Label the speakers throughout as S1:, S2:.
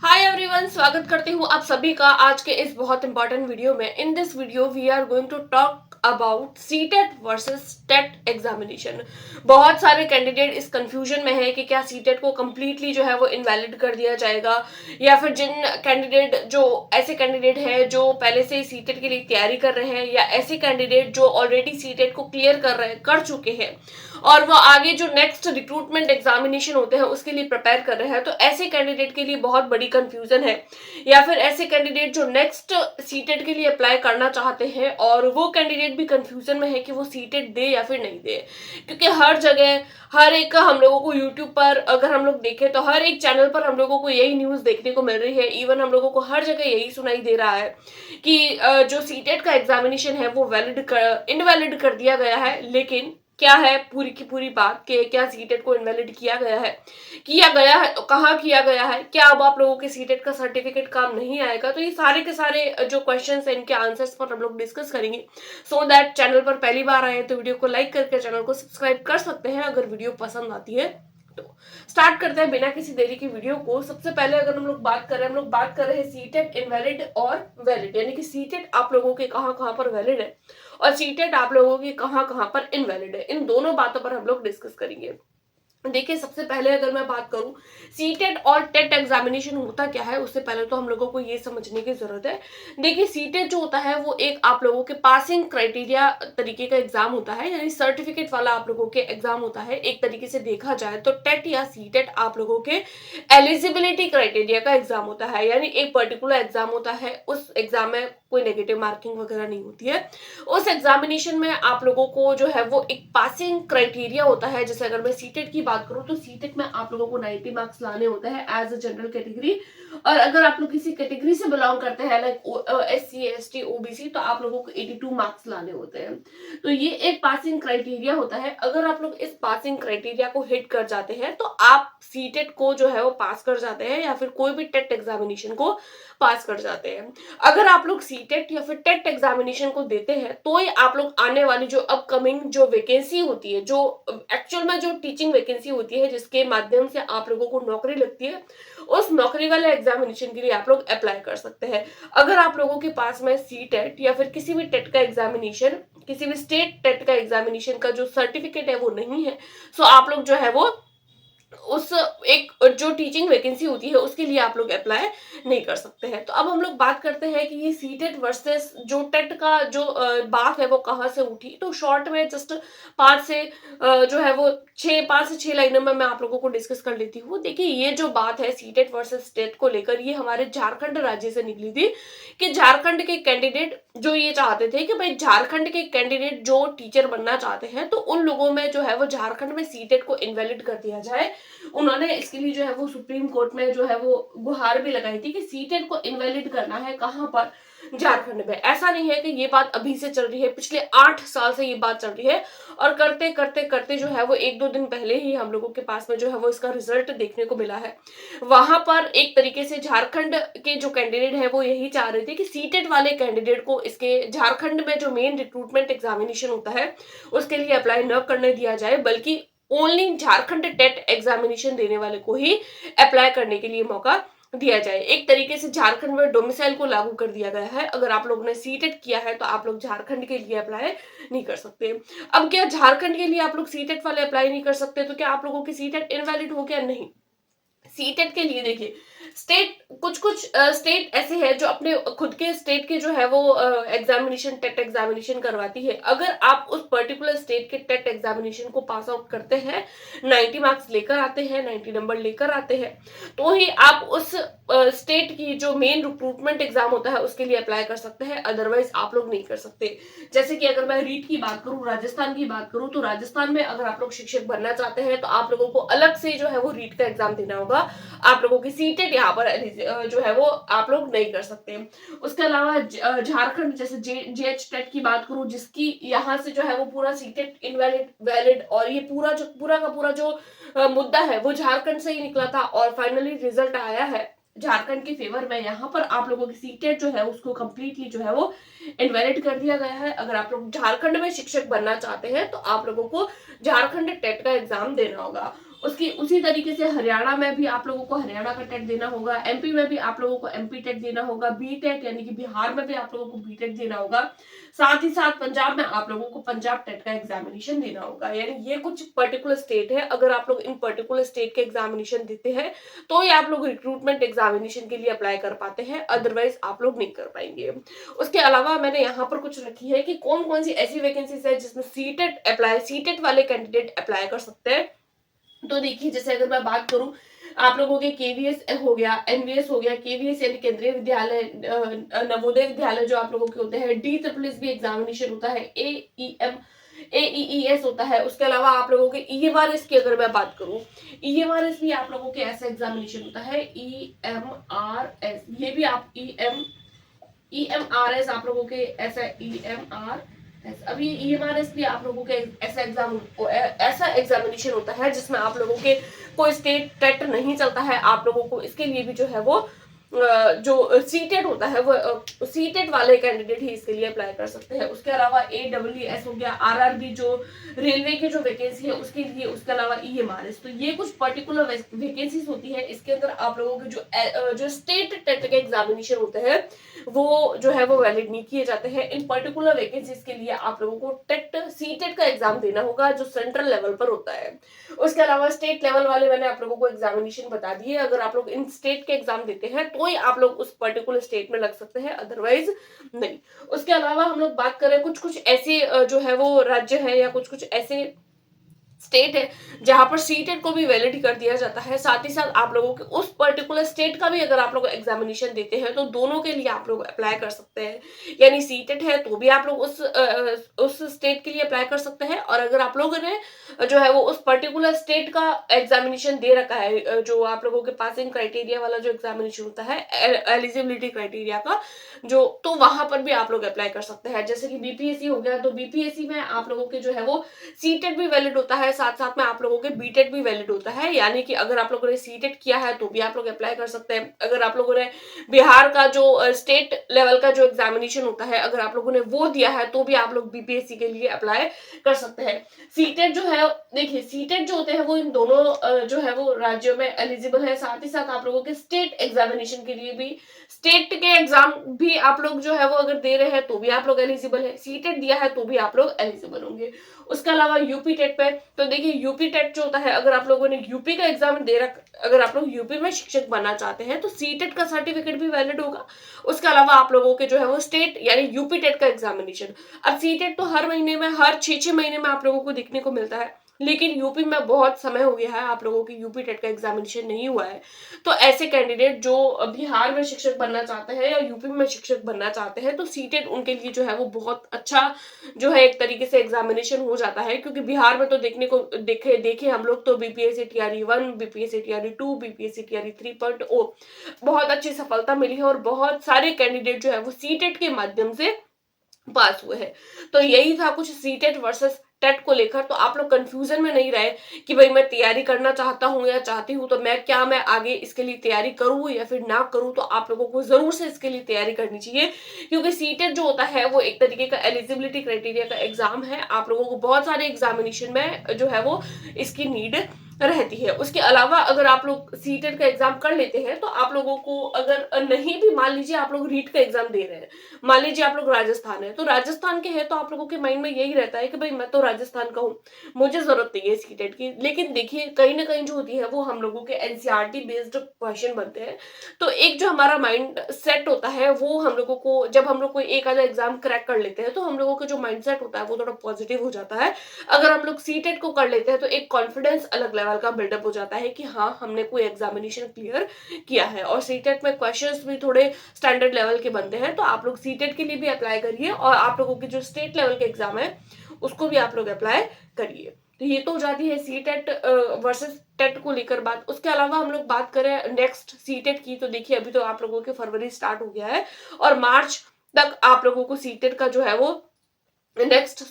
S1: Hi everyone, स्वागत करती हूँ आप सभी का आज के इस बहुत इंपॉर्टेंट वीडियो में। In this video we are going to talk about CTET versus TET examination. बहुत सारे कैंडिडेट इस कंफ्यूजन में है कि क्या सीटेट को कंप्लीटली जो है वो इनवैलिड कर दिया जाएगा, या फिर जिन कैंडिडेट जो ऐसे कैंडिडेट है जो पहले से सीटेट के लिए तैयारी कर रहे हैं, या ऐसे कैंडिडेट जो ऑलरेडी सीटेट को क्लियर कर चुके हैं और वो आगे जो नेक्स्ट रिक्रूटमेंट एग्जामिनेशन होते हैं उसके लिए प्रिपेयर कर रहे हैं। तो ऐसे कैंडिडेट के लिए बहुत बड़ी कंफ्यूजन है, या फिर ऐसे कैंडिडेट जो नेक्स्ट सीटेट के लिए अप्लाई करना चाहते हैं और वो कैंडिडेट भी कंफ्यूजन में है कि वो सीटेट दे या फिर नहीं दे। क्योंकि हर जगह हर एक हम लोगों को यूट्यूब पर अगर हम लोग देखें तो हर एक चैनल पर हम लोगों को यही न्यूज देखने को मिल रही है। इवन हम लोगों को हर जगह यही सुनाई दे रहा है कि जो सीटेट का एग्जामिनेशन है वो इनवैलिड कर दिया गया है। लेकिन क्या है पूरी की पूरी बात कि क्या सीटेट को इनवैलिड किया गया है तो कहाँ किया गया है, क्या अब आप लोगों के सीटेट का सर्टिफिकेट काम नहीं आएगा। तो ये सारे के सारे जो क्वेश्चंस हैं इनके आंसर्स पर हम लोग डिस्कस करेंगे। सो दैट चैनल पर पहली बार आए तो वीडियो को लाइक करके चैनल को सब्सक्राइब कर सकते हैं अगर वीडियो पसंद आती है तो। स्टार्ट करते हैं बिना किसी देरी की वीडियो को। सबसे पहले अगर हम लोग बात कर रहे हैं सीटेट इनवैलिड और वैलिड, यानी कि सीटेट आप लोगों के कहाँ कहाँ पर वैलिड है और सीटेट आप लोगों की कहाँ कहाँ पर इनवैलिड है। इन दोनों बातों पर हम लोग डिस्कस करेंगे। देखिए, सबसे पहले अगर मैं बात करूं सीटेट और टेट एग्जामिनेशन होता क्या है, उससे पहले तो हम लोगों को ये समझने की जरूरत है। देखिए, सीटेट जो होता है वो एक आप लोगों के पासिंग क्राइटेरिया तरीके का एग्जाम होता है, यानी सर्टिफिकेट वाला आप लोगों के एग्जाम होता है। एक तरीके से देखा जाए तो टेट या सीटेट आप लोगों के एलिजिबिलिटी क्राइटेरिया का एग्जाम होता है, यानी एक पर्टिकुलर एग्जाम होता है। उस एग्जाम में कोई नेगेटिव मार्किंग वगैरह नहीं होती है। उस एग्जामिनेशन में आप लोगों को जो है वो एक पासिंग क्राइटेरिया होता है। जैसे अगर मैं सीटेट की बात करूं तो सीटेट में आप लोगों को 90 मार्क्स लाने होते हैं एज अ जनरल कैटेगरी, और अगर आप लोग किसी कैटेगरी से बिलोंग करते हैं लाइक SC ST OBC तो आप लोगों को 82 मार्क्स लाने होते हैं। तो ये एक पासिंग क्राइटेरिया होता है। अगर आप लोग इस पासिंग क्राइटेरिया को हिट कर जाते हैं तो आप सीटेट को जो है वो पास कर जाते हैं, या फिर कोई भी टेट एग्जामिनेशन को पास कर जाते हैं। अगर आप लोग सीटेट या फिर टेट एग्जामिनेशन को देते हैं तो ही आप लोग आने वाली जो अपकमिंग जो वैकेंसी होती है, जो एक्चुअल में जो टीचिंग वैकेंसी होती है जिसके माध्यम से आप लोगों को नौकरी लगती है, उस नौकरी वाले एग्जामिनेशन के लिए आप लोग अप्लाई कर सकते हैं। अगर आप लोगों के पास में सीटेट या फिर किसी भी टेट का एग्जामिनेशन, किसी भी स्टेट टेट का एग्जामिनेशन का जो सर्टिफिकेट है वो नहीं है, सो आप लोग जो है वो उस एक जो टीचिंग वैकेंसी होती है उसके लिए आप लोग अप्लाई नहीं कर सकते हैं। तो अब हम लोग बात करते हैं कि ये सीटेट वर्सेस जो टेट का जो बात है वो कहाँ से उठी। तो शॉर्ट में जस्ट जो है वो 5 से 6 लाइनों में मैं आप लोगों को डिस्कस कर लेती हूँ। देखिए, ये जो बात है सीटेट वर्सेस टेट को लेकर, ये हमारे झारखंड राज्य से निकली थी कि झारखंड के कैंडिडेट जो ये चाहते थे कि भाई झारखंड के कैंडिडेट जो टीचर बनना चाहते हैं तो उन लोगों में जो है वो झारखंड में सीटेट को इनवैलिड कर दिया जाए। उन्होंने इसके लिए जो है वो सुप्रीम कोर्ट में जो है वो गुहार भी लगाई थी कि सीटेट को इनवैलिड करना है कहां पर, झारखंड में। ऐसा नहीं है कि ये बात अभी से चल रही है, पिछले 8 साल से ये बात चल रही है, और करते करते करते जो है वो 1-2 दिन पहले ही हम लोगों के पास में जो है वो इसका रिजल्ट देखने को मिला है। वहां पर एक तरीके से झारखंड के जो कैंडिडेट है वो यही चाह रहे थे कि सीटेट वाले कैंडिडेट को इसके झारखंड में जो मेन रिक्रूटमेंट एग्जामिनेशन होता है उसके लिए अप्लाई न करने दिया जाए, बल्कि ओनली झारखंड टेट एग्जामिनेशन देने वाले को ही अप्लाई करने के लिए मौका दिया जाए। एक तरीके से झारखंड में डोमिसाइल को लागू कर दिया गया है। अगर आप लोगों ने सीटेट किया है तो आप लोग झारखंड के लिए अप्लाई नहीं कर सकते। अब क्या झारखंड के लिए आप लोग सीटेट वाले अप्लाई नहीं कर सकते तो क्या आप लोगों की सीटेट इनवैलिड हो गया? नहीं। सीटेट के लिए देखिए, स्टेट कुछ स्टेट ऐसे है जो अपने खुद के स्टेट के जो है वो एग्जामिनेशन टेट एग्जामिनेशन करवाती है। अगर आप उस पर्टिकुलर स्टेट के टेट एग्जामिनेशन को पास आउट करते हैं, 90 मार्क्स लेकर आते हैं, 90 नंबर लेकर आते हैं, तो ही आप उस स्टेट की जो मेन रिक्रूटमेंट एग्जाम होता है उसके लिए अप्लाई कर सकते हैं। अदरवाइज आप लोग नहीं कर सकते। जैसे कि अगर मैं रीट की बात करूं, राजस्थान की बात करूं, तो राजस्थान में अगर आप लोग शिक्षक बनना चाहते हैं तो आप लोगों को अलग से जो है वो रीट का एग्जाम देना होगा। आप लोगों की सीटेट यहाँ पर जो है वो आप लोग नहीं कर सकते। उसके अलावा झारखंड जैसे जेएच टेट की बात करूं, जिसकी यहाँ से जो है वो पूरा सीटेट इनवैलिड वैलिड, और ये पूरा का पूरा जो मुद्दा है वो झारखंड से ही निकला था और फाइनली रिजल्ट आया है झारखंड के फेवर में। यहाँ पर आप लोगों की सीटेट जो है उसको कंप्लीटली जो है वो इनवैलिड कर दिया गया है। अगर आप लोग झारखंड में शिक्षक बनना चाहते हैं तो आप लोगों को झारखंड टेट का एग्जाम देना होगा। उसकी उसी तरीके से हरियाणा में भी आप लोगों को हरियाणा का टेट देना होगा, एमपी में भी आप लोगों को एमपी टेट देना होगा, बी टेट यानी कि बिहार में भी आप लोगों को बी टेट देना होगा, साथ ही साथ पंजाब में आप लोगों को पंजाब टेट का एग्जामिनेशन देना होगा। यानी ये कुछ पर्टिकुलर स्टेट है, अगर आप लोग इन पर्टिकुलर स्टेट के एग्जामिनेशन देते हैं तो ही आप लोग रिक्रूटमेंट एग्जामिनेशन के लिए अप्लाई कर पाते हैं, अदरवाइज आप लोग नहीं कर पाएंगे। उसके अलावा मैंने यहाँ पर कुछ रखी है कि कौन कौन सी ऐसी वैकेंसीज है जिसमें सीटेट वाले कैंडिडेट अप्लाई कर सकते हैं। तो देखिए, जैसे अगर मैं बात करूं, आप लोगों के केवीएस हो गया, एनवीएस हो गया, केवीएस यानी केंद्रीय विद्यालय, नवोदय विद्यालय जो आप लोगों के होते हैं, डी ट्रिपल एस भी एग्जामिनेशन होता है, एईएस होता है। उसके अलावा आप लोगों के ईएमआरएस की अगर मैं बात करूं, ईएमआरएस भी आप लोगों के ऐसा एग्जामिनेशन होता है, ईएमआरएस, ये भी आप ईएमआरएस आप लोगों के ऐसा अभी ईएमआरएस भी आप लोगों के ऐसा एग्जामिनेशन होता है जिसमें आप लोगों के कोई स्टेट टेट नहीं चलता है। आप लोगों को इसके लिए भी जो है वो जो सीटेट होता है वो सीटेट वाले कैंडिडेट ही इसके लिए अप्लाई कर सकते हैं। उसके अलावा एडब्ल्यूएस हो गया, आरआरबी जो रेलवे की जो वैकेंसी है उसके लिए, उसके अलावा ईएमआरएस। तो ये कुछ पर्टिकुलर वैकेंसीज होती है, इसके अंदर आप लोगों के जो स्टेट टेट के एग्जामिनेशन होते हैं वो जो है वो वैलिड नहीं किए जाते हैं। इन पर्टिकुलर वैकेंसीज के लिए आप लोगों को सीटेट का एग्जाम देना होगा जो सेंट्रल लेवल पर होता है। उसके अलावा स्टेट लेवल वाले मैंने आप लोगों को एग्जामिनेशन बता दिए, अगर आप लोग इन स्टेट के एग्जाम देते हैं तो ही आप लोग उस पर्टिकुलर स्टेट में लग सकते हैं, अदरवाइज नहीं। उसके अलावा हम लोग बात करें कुछ कुछ ऐसे जो है वो राज्य है या कुछ कुछ ऐसे स्टेट है जहां पर सीटेट को भी वैलिड कर दिया जाता है। साथ ही साथ आप लोगों के उस पर्टिकुलर स्टेट का भी अगर आप लोग एग्जामिनेशन देते हैं तो दोनों के लिए आप लोग अप्लाई कर सकते हैं। यानी सीटेट है तो भी आप लोग उस स्टेट के लिए अप्लाई कर सकते हैं, और अगर आप लोगों ने जो है वो उस पर्टिकुलर स्टेट का एग्जामिनेशन दे रखा है, जो आप लोगों के पासिंग क्राइटेरिया वाला जो एग्जामिनेशन होता है, एलिजिबिलिटी क्राइटेरिया का जो, तो वहां पर भी आप लोग अप्लाई कर सकते हैं। जैसे कि बीपीएससी हो गया, तो बीपीएससी में आप लोगों के जो है वो सीटेट भी वैलिड होता है, साथ साथ में आप लोगों के बीटेट भी वैलिड होता है। यानी कि अगर आप लोगों ने सीटेट किया है तो भी आप लोग अप्लाई कर सकते हैं। अगर आप लोगों ने बिहार का जो स्टेट लेवल का जो एग्जामिनेशन होता है अगर आप लोगों ने वो दिया है तो भी आप लोग बीपीएससी के लिए अप्लाई कर सकते हैं। सीटेट जो है, देखिए सीटेट जो होते हैं वो इन दोनों जो है वो राज्यों में एलिजिबल है। साथ ही साथ आप लोगों के स्टेट एग्जामिनेशन के लिए भी, स्टेट के एग्जाम भी आप लोग जो है वो अगर दे रहे हैं तो भी आप लोग एलिजिबल है, सीटेट दिया है तो भी आप लोग एलिजिबल होंगे। उसके अलावा यूपी टेट पे, तो देखिए यूपी टेट जो होता है, अगर आप लोगों ने यूपी का एग्जाम अगर आप लोग यूपी में शिक्षक बनना चाहते हैं तो सीटेट का सर्टिफिकेट भी वैलिड होगा। उसके अलावा आप लोगों के जो है वो स्टेट यानी यूपी टेट का एग्जामिनेशन, अब सीटेट तो हर महीने में, हर 6-6 महीने में आप लोगों को देखने को मिलता है, लेकिन यूपी में बहुत समय हो गया है आप लोगों की यूपी टेट का एग्जामिनेशन नहीं हुआ है। तो ऐसे कैंडिडेट जो बिहार में शिक्षक बनना चाहते हैं या यूपी में शिक्षक बनना चाहते हैं तो सीटेट उनके लिए जो है वो बहुत अच्छा जो है एक तरीके से एग्जामिनेशन हो जाता है। क्योंकि बिहार में तो देखे हम लोग तो BPSC TRE 1, BPSC TRE 2, BPSC TRE 3.0 बहुत अच्छी सफलता मिली है और बहुत सारे कैंडिडेट जो है वो सीटेट के माध्यम से पास हुए हैं। तो यही था कुछ सीटेट वर्सेस टेट को लेकर। तो आप लोग कंफ्यूजन में नहीं रहे कि भाई मैं तैयारी करना चाहता हूं या चाहती हूं तो मैं आगे इसके लिए तैयारी करूं या फिर ना करूं। तो आप लोगों को जरूर से इसके लिए तैयारी करनी चाहिए, क्योंकि सीटेट जो होता है वो एक तरीके का एलिजिबिलिटी क्राइटेरिया का एग्जाम है। आप लोगों को बहुत सारे एग्जामिनेशन में जो है वो इसकी नीड रहती है। उसके अलावा अगर आप लोग सीटेट का एग्जाम कर लेते हैं तो आप लोगों को अगर नहीं भी, मान लीजिए आप लोग रीट का एग्जाम दे रहे हैं, मान लीजिए आप लोग राजस्थान है, तो राजस्थान के हैं तो आप लोगों के माइंड में यही रहता है कि भाई मैं तो राजस्थान का हूँ, मुझे जरूरत नहीं है सीटेट की। लेकिन देखिए कहीं ना कहीं जो होती है वो हम लोगों के एनसीईआरटी बेस्ड क्वेश्चन बनते हैं। तो एक जो हमारा माइंड सेट होता है वो हम लोगों को, जब हम लोग कोई एक आधा एग्जाम क्रैक कर लेते हैं तो हम लोगों का जो माइंड सेट होता है वो थोड़ा पॉजिटिव हो जाता है। अगर हम लोग सीटेट को कर लेते हैं तो एक कॉन्फिडेंस अलग लेवल का बिल्डअप हो जाता है कि हाँ हमने कोई एग्जामिनेशन क्लियर किया है। और सीटेट में क्वेश्चंस भी थोड़े स्टैंडर्ड लेवल के बनते हैं। तो आप लोग सीटेट के लिए भी अप्लाई करिए और आप लोगों के जो स्टेट लेवल के एग्जाम है उसको भी आप लोग अप्लाई करिए। तो ये तो हो जाती है सीटेट वर्सेस टेट को लेकर बात। उसके अलावा हम लोग बात करें नेक्स्ट सीटेट की, तो देखिए अभी तो आप लोगों के फरवरी स्टार्ट हो गया है और मार्च तक आप लोगों को सीटेट का जो है वो नेक्स्ट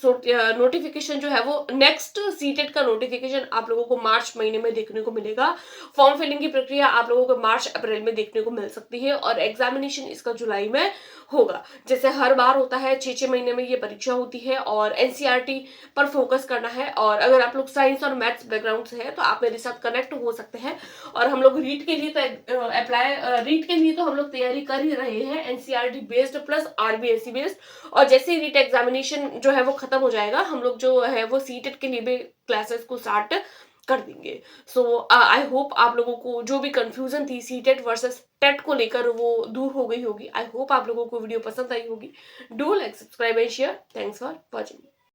S1: नोटिफिकेशन जो है वो नेक्स्ट सीटेट का नोटिफिकेशन आप लोगों को मार्च महीने में देखने को मिलेगा। फॉर्म फिलिंग की प्रक्रिया आप लोगों को मार्च अप्रैल में देखने को मिल सकती है और एग्जामिनेशन इसका जुलाई में होगा। जैसे हर बार होता है 6-6 महीने में ये परीक्षा होती है और एनसीईआरटी पर फोकस करना है। और अगर आप लोग साइंस और मैथ्स बैकग्राउंड से है तो आप मेरे साथ कनेक्ट हो सकते हैं। और हम लोग रीट के लिए तो रीट के लिए तो हम लोग तैयारी कर ही रहे हैं, NCERT based plus RBSE based. और जैसे ही रीट एग्जामिनेशन जो है वो खत्म हो जाएगा, हम लोग जो है वो सीटेट के लिए भी क्लासेस को स्टार्ट कर देंगे। सो आई होप आप लोगों को जो भी कंफ्यूजन थी सीटेट वर्सेस टेट को लेकर वो दूर हो गई होगी। आई होप आप लोगों को वीडियो पसंद आई होगी। Do like, subscribe and share. Thanks for watching.